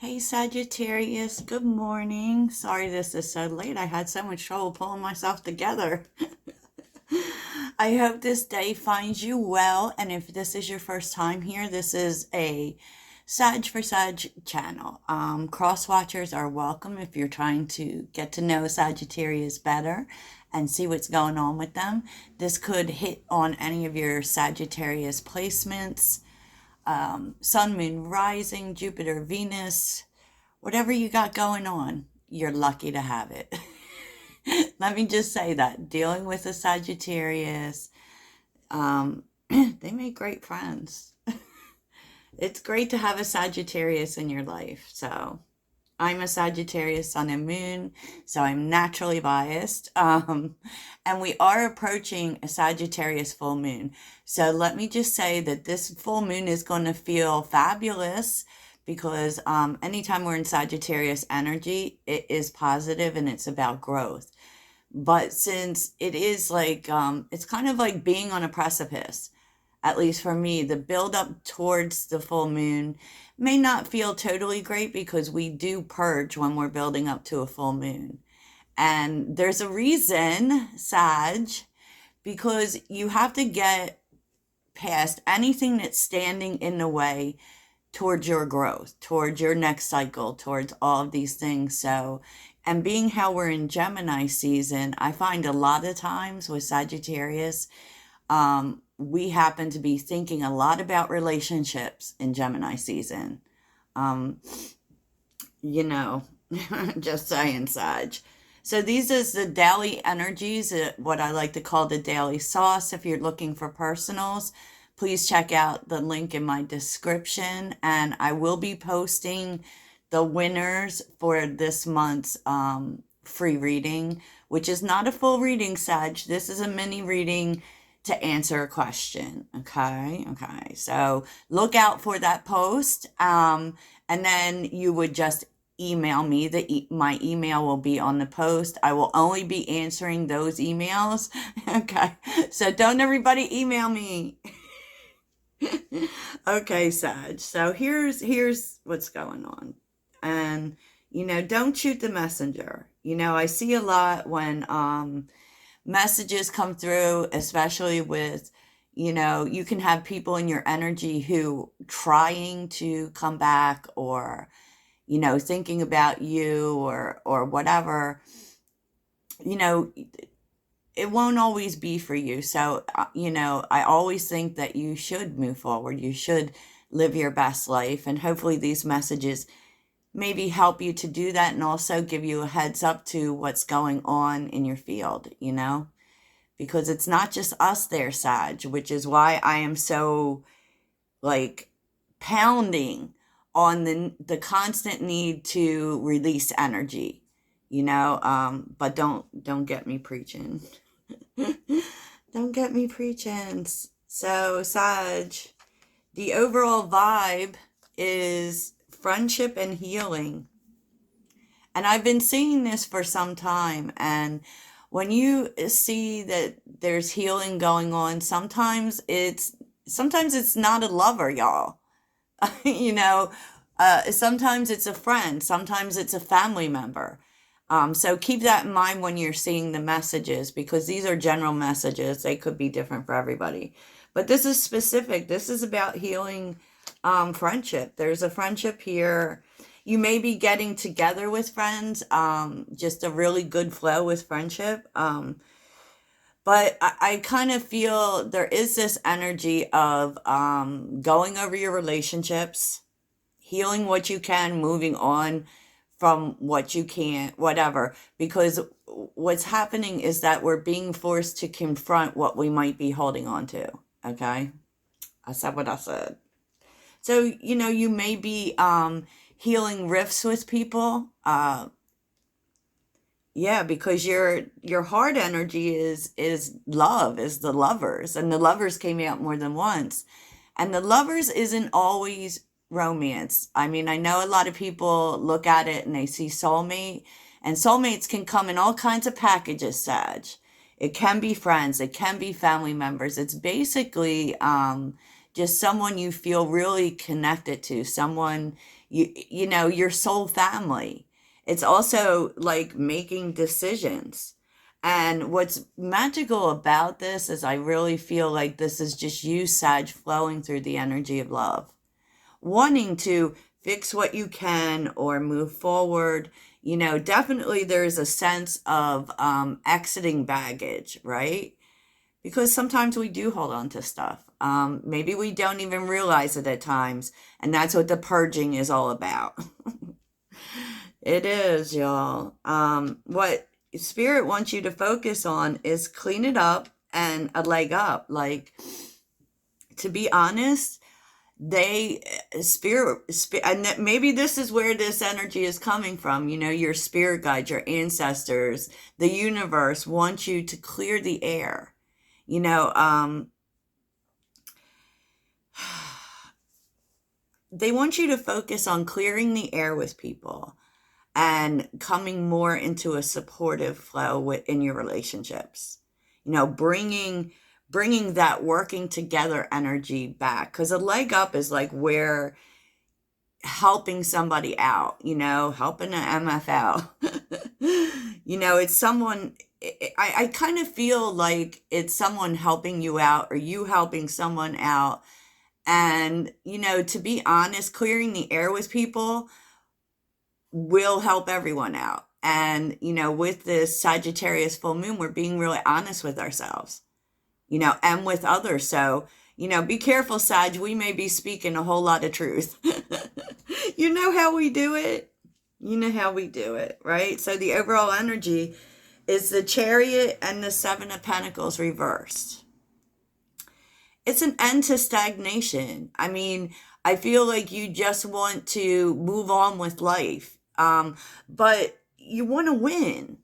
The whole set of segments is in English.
Hey Sagittarius, good morning. Sorry this is so late. I had so much trouble pulling myself together. I hope this day finds you well. And if this is your first time here, this is a Sag for Sag channel. Cross watchers are welcome if you're trying to get to know Sagittarius better and see what's going on with them. This could hit on any of your Sagittarius placements, sun, moon, rising, Jupiter, Venus, whatever you got going on, you're lucky to have it. Let me just say that. Dealing with a Sagittarius, they make great friends. It's great to have a Sagittarius in your life. So I'm a Sagittarius sun and moon, so I'm naturally biased. And we are approaching a Sagittarius full moon. So let me just say that this full moon is going to feel fabulous because anytime we're in Sagittarius energy, it is positive and it's about growth. But since it is like, it's kind of like being on a precipice, at least for me, the build up towards the full moon may not feel totally great because we do purge when we're building up to a full moon. And there's a reason, Sag, because you have to get past anything that's standing in the way towards your growth, towards your next cycle, towards all of these things. So, and being how we're in Gemini season, I find a lot of times with Sagittarius, we happen to be thinking a lot about relationships in Gemini season. Um, you know, just saying, Sag. So these is the daily energies, what I like to call the daily sauce. If you're looking for personals, please check out the link in my description. And I will be posting the winners for this month's free reading, which is not a full reading, Sag. This is a mini reading to answer a question. Okay. So look out for that post. And then you would just email me. My email will be on the post. I will only be answering those emails. Okay. So don't everybody email me. Okay, Sag. So here's what's going on. And don't shoot the messenger. I see a lot when messages come through, especially with, you can have people in your energy who trying to come back or, thinking about you or whatever, it won't always be for you. So, I always think that you should move forward. You should live your best life. And hopefully these messages maybe help you to do that and also give you a heads up to what's going on in your field, because it's not just us there, Sag, which is why I am so like pounding on the constant need to release energy, but don't get me preaching. Don't get me preaching. So, Sag, the overall vibe is friendship and healing. And I've been seeing this for some time. And when you see that there's healing going on, sometimes it's not a lover, y'all. Sometimes it's a friend, sometimes it's a family member. So keep that in mind when you're seeing the messages, because these are general messages. They could be different for everybody. But this is specific. This is about healing friendship. There's a friendship here. You may be getting together with friends, just a really good flow with friendship. But I kind of feel there is this energy of going over your relationships, healing what you can, moving on from what you can't, whatever. Because what's happening is that we're being forced to confront what we might be holding on to. Okay? I said what I said. So, you may be healing rifts with people. Yeah, because your heart energy is love, is the lovers, and the lovers came out more than once. And the lovers isn't always romance. I mean, I know a lot of people look at it and they see soulmate, and soulmates can come in all kinds of packages, Sag. It can be friends, it can be family members. It's basically just someone you feel really connected to, someone you know, your soul family. It's also like making decisions. And what's magical about this is I really feel like this is just you, Sag, flowing through the energy of love, wanting to fix what you can or move forward. You know, definitely there's a sense of exiting baggage, right? Because sometimes we do hold on to stuff. Maybe we don't even realize it at times. And that's what the purging is all about. It is, y'all. What Spirit wants you to focus on is clean it up and a leg up. Like, to be honest, they and maybe this is where this energy is coming from. You know, your spirit guides, your ancestors, the universe wants you to clear the air. You know, they want you to focus on clearing the air with people and coming more into a supportive flow in your relationships. You know, bringing that working together energy back, because a leg up is like where helping somebody out, you know, helping an MFL. You know, it's someone, I kind of feel like it's someone helping you out or you helping someone out. And, you know, to be honest, clearing the air with people will help everyone out. And, you know, with this Sagittarius full moon, we're being really honest with ourselves, you know, and with others. So, you know, be careful, Sag. We may be speaking a whole lot of truth. You know how we do it? You know how we do it, right? So the overall energy is the Chariot and the Seven of Pentacles reversed. It's an end to stagnation. I mean, I feel like you just want to move on with life. But you want to win.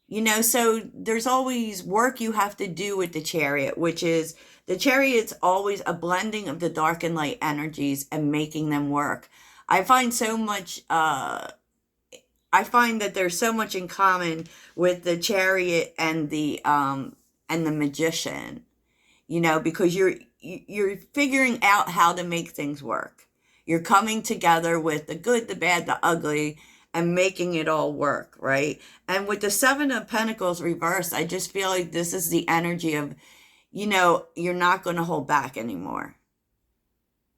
You know, so there's always work you have to do with the Chariot, which is the Chariot's always a blending of the dark and light energies and making them work. I find that there's so much in common with the Chariot and the Magician, you know, because you're figuring out how to make things work. You're coming together with the good, the bad, the ugly, and making it all work, right? And with the Seven of Pentacles reversed, I just feel like this is the energy of, you know, you're not going to hold back anymore.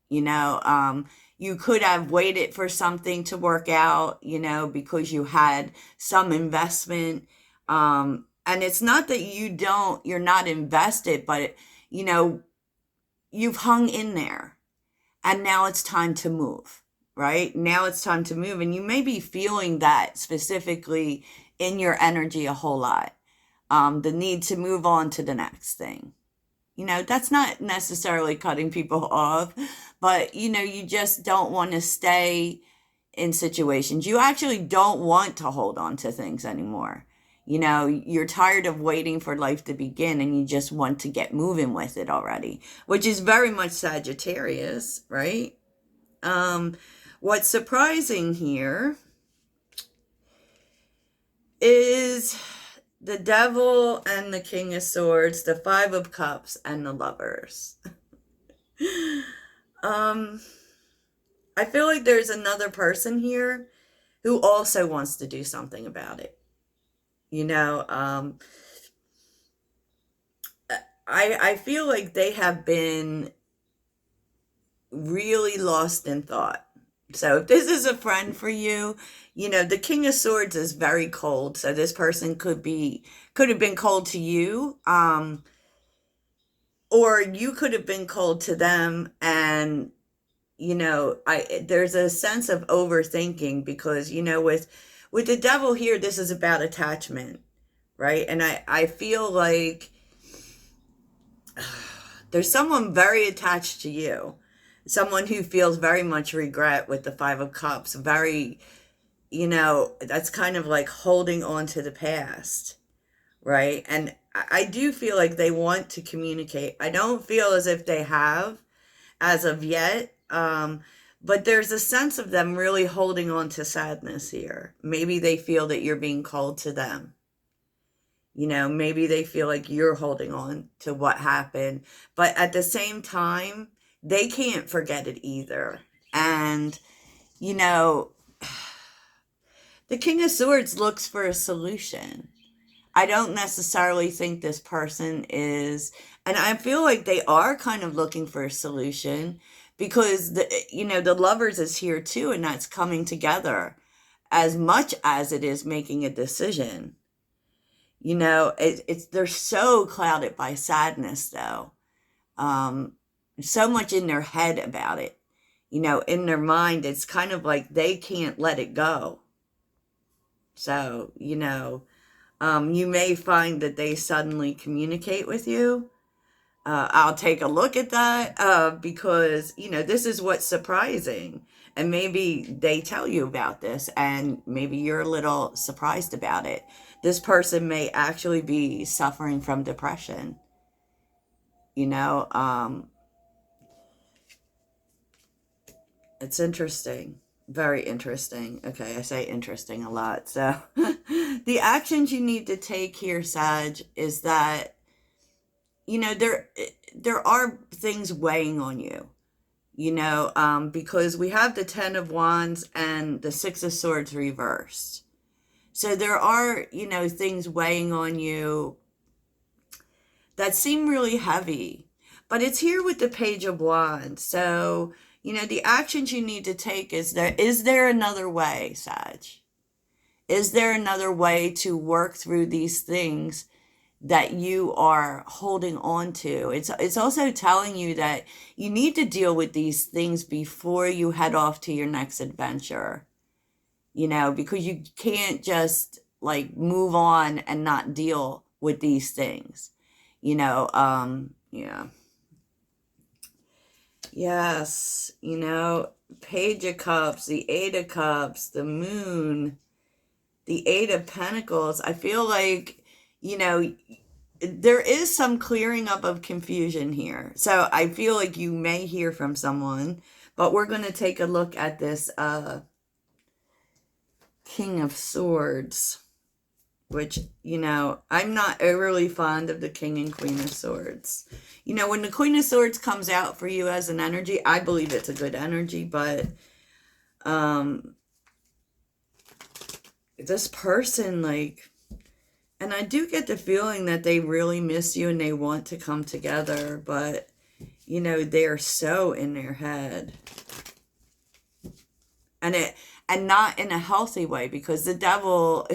You know, you could have waited for something to work out, you know, because you had some investment. And it's not that you're not invested, but, you know, you've hung in there and now it's time to move, right? Now it's time to move. And you may be feeling that specifically in your energy a whole lot. The need to move on to the next thing. You know, that's not necessarily cutting people off, but, you know, you just don't want to stay in situations. You actually don't want to hold on to things anymore. You know, you're tired of waiting for life to begin and you just want to get moving with it already, which is very much Sagittarius, right? What's surprising here is the Devil and the King of Swords, the Five of Cups, and the Lovers. I feel like there's another person here who also wants to do something about it. You know, I feel like they have been really lost in thought. So if this is a friend for you, you know, the King of Swords is very cold. So this person could have been cold to you, or you could have been cold to them. And, you know, there's a sense of overthinking because, you know, with the Devil here, this is about attachment, right? And I feel like there's someone very attached to you, someone who feels very much regret with the Five of Cups, very, you know, that's kind of like holding on to the past, right? And I do feel like they want to communicate. I don't feel as if they have as of yet, but there's a sense of them really holding on to sadness here. Maybe they feel that you're being called to them. You know, maybe they feel like you're holding on to what happened. But at the same time, they can't forget it either. And, you know, the King of Swords looks for a solution. I don't necessarily think this person is, and I feel like they are kind of looking for a solution because the lovers is here too, and that's coming together as much as it is making a decision. It's they're so clouded by sadness though. Um, so much in their head about it. In their mind, it's kind of like they can't let it go. So, you may find that they suddenly communicate with you. I'll take a look at that because, this is what's surprising. And maybe they tell you about this and maybe you're a little surprised about it. This person may actually be suffering from depression. You know, um, it's interesting. Very interesting. Okay, I say interesting a lot. So, the actions you need to take here, Sag, is that there are things weighing on you. Because we have the Ten of Wands and the Six of Swords reversed. So there are things weighing on you that seem really heavy, but it's here with the Page of Wands. So, the actions you need to take is there another way, Sag? Is there another way to work through these things that you are holding on to? It's also telling you that you need to deal with these things before you head off to your next adventure. Because you can't just like move on and not deal with these things. Yeah. Yes, Page of Cups, the Eight of Cups, the Moon, the Eight of Pentacles. I feel like, there is some clearing up of confusion here. So I feel like you may hear from someone, but we're going to take a look at this King of Swords, which, I'm not overly fond of the King and Queen of Swords. When the Queen of Swords comes out for you as an energy, I believe it's a good energy, but this person, like, and I do get the feeling that they really miss you and they want to come together, but, they're so in their head. And not in a healthy way, because the devil,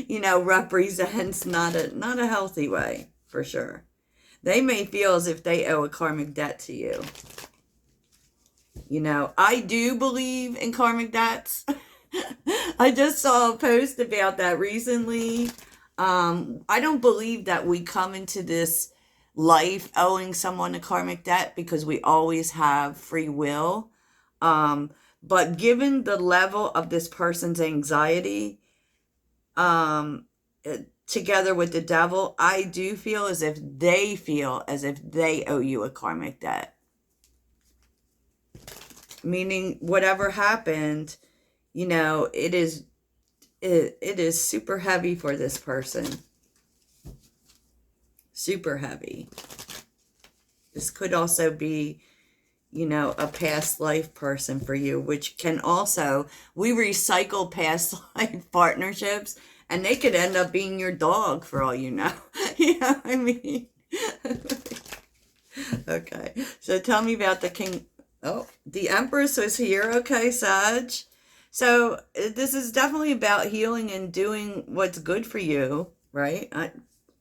represents not a healthy way, for sure. They may feel as if they owe a karmic debt to you. I do believe in karmic debts. I just saw a post about that recently. I don't believe that we come into this life owing someone a karmic debt, because we always have free will. But given the level of this person's anxiety, together with the devil, I do feel as if they owe you a karmic debt. Meaning whatever happened, it is super heavy for this person. Super heavy. This could also be, a past life person for you, which can also, we recycle past life partnerships, and they could end up being your dog for all you know. You know what I mean? Okay, so tell me about the King. Oh, the Empress was here. Okay, Sag. So this is definitely about healing and doing what's good for you, right?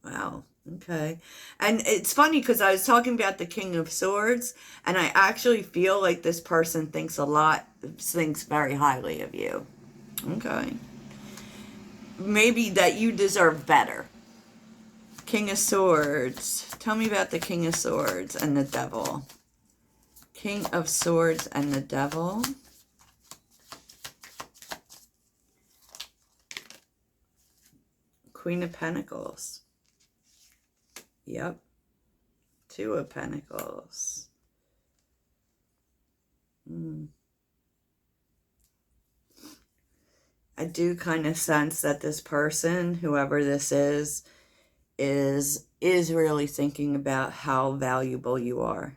Wow. Okay. And it's funny because I was talking about the King of Swords, and I actually feel like this person thinks very highly of you. Okay. Maybe that you deserve better. King of Swords. Tell me about the King of Swords and the Devil. King of Swords and the Devil. Queen of Pentacles. Yep. Two of Pentacles. I do kind of sense that this person, whoever this is really thinking about how valuable you are.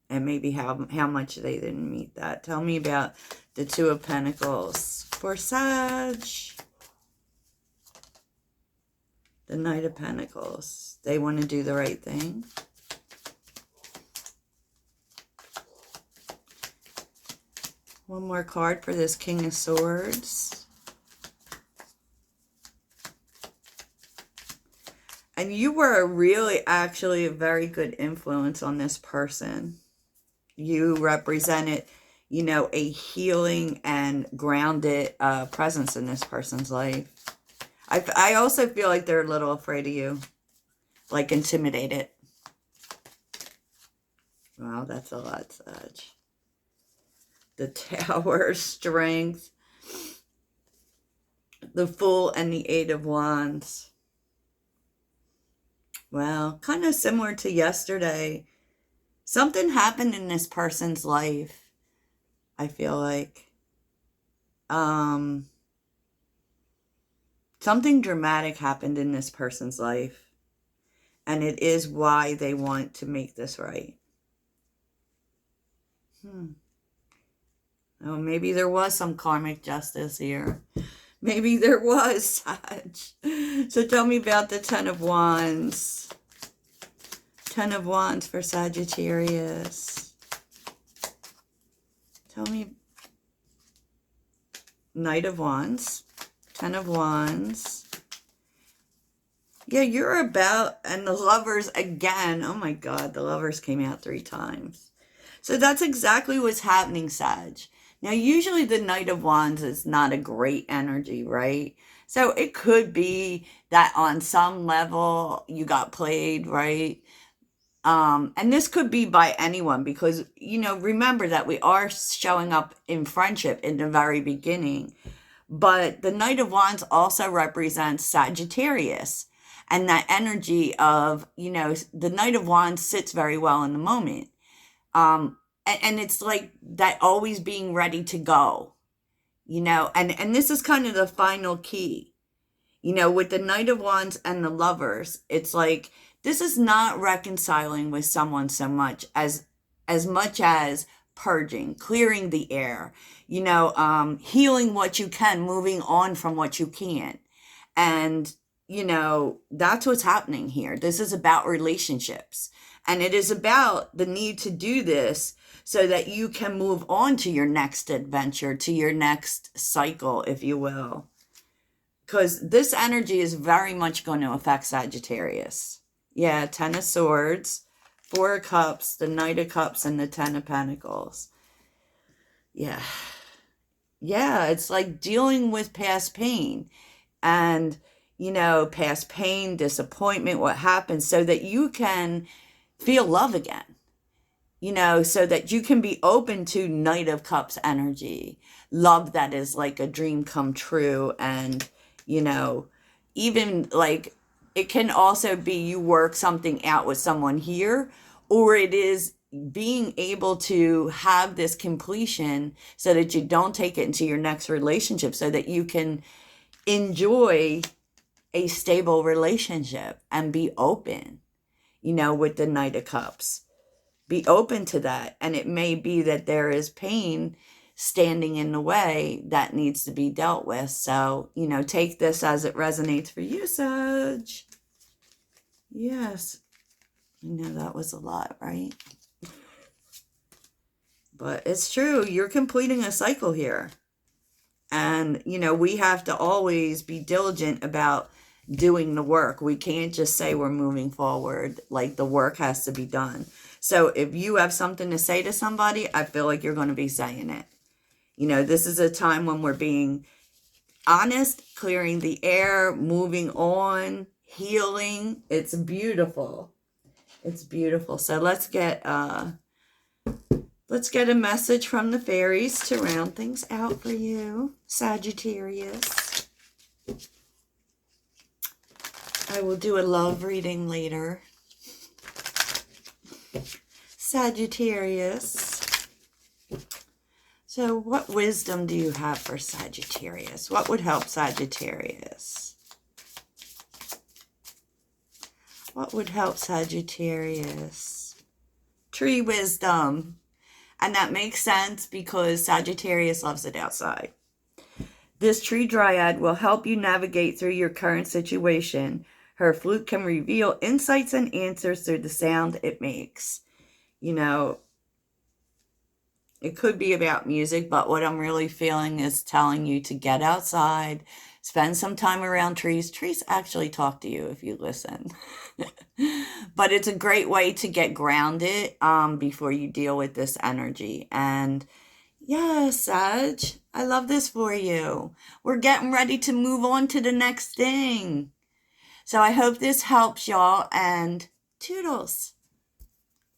and maybe how much they didn't meet that. Tell me about the Two of Pentacles for Sag. The Knight of Pentacles. They want to do the right thing. One more card for this King of Swords. And you were really actually a very good influence on this person. You represented, you know, a healing and grounded presence in this person's life. I also feel like they're a little afraid of you. Like intimidated. Wow, that's a lot, Sag. The Tower, Strength. The Fool and the Eight of Wands. Well, kind of similar to yesterday. Something happened in this person's life, I feel like. Something dramatic happened in this person's life. And it is why they want to make this right. Oh, maybe there was some karmic justice here. Maybe there was, Sag. So tell me about the Ten of Wands. Ten of Wands for Sagittarius. Tell me. Knight of Wands. Ten of Wands. Yeah, you're about, and the Lovers again. Oh my God, the Lovers came out 3 times. So that's exactly what's happening, Sag. Now, usually the Knight of Wands is not a great energy, right? So it could be that on some level you got played, right? And this could be by anyone because, you know, remember that we are showing up in friendship in the very beginning. But the Knight of Wands also represents Sagittarius. And that energy of, you know, the Knight of Wands sits very well in the moment. And it's like that always being ready to go, you know, and this is kind of the final key, you know, with the Knight of Wands and the Lovers. It's like, this is not reconciling with someone so much as purging, clearing the air, you know, healing what you can, moving on from what you can't. And, you know, that's what's happening here. This is about relationships. And it is about the need to do this so that you can move on to your next adventure, to your next cycle, if you will. Because this energy is very much going to affect Sagittarius. Yeah, Ten of Swords, Four of Cups, the Knight of Cups, and the Ten of Pentacles. Yeah. Yeah, it's like dealing with past pain. And, you know, past pain, disappointment, what happened, so that you can feel love again. You know, so that you can be open to Knight of Cups energy. Love that is like a dream come true. And, you know, even like it can also be you work something out with someone here, or it is being able to have this completion so that you don't take it into your next relationship, so that you can enjoy a stable relationship and be open, you know, with the Knight of Cups. Be open to that. And it may be that there is pain standing in the way that needs to be dealt with. So, you know, take this as it resonates for you, Sag. Yes. I know that was a lot, right? But it's true. You're completing a cycle here. And, you know, we have to always be diligent about doing the work. We can't just say we're moving forward. Like, the work has to be done. So if you have something to say to somebody, I feel like you're going to be saying it. You know, this is a time when we're being honest, clearing the air, moving on, healing. It's beautiful. It's beautiful. So let's get a message from the fairies to round things out for you, Sagittarius. I will do a love reading later. Sagittarius. So what wisdom do you have for Sagittarius? What would help Sagittarius? What would help Sagittarius tree wisdom. And that makes sense because Sagittarius loves it outside. This tree dryad will help you navigate through your current situation. Her flute can reveal insights and answers through the sound it makes. You know, it could be about music, but what I'm really feeling is telling you to get outside, spend some time around trees. Trees actually talk to you if you listen. But it's a great way to get grounded before you deal with this energy. And yeah, Sag, I love this for you. We're getting ready to move on to the next thing. So I hope this helps y'all, and toodles.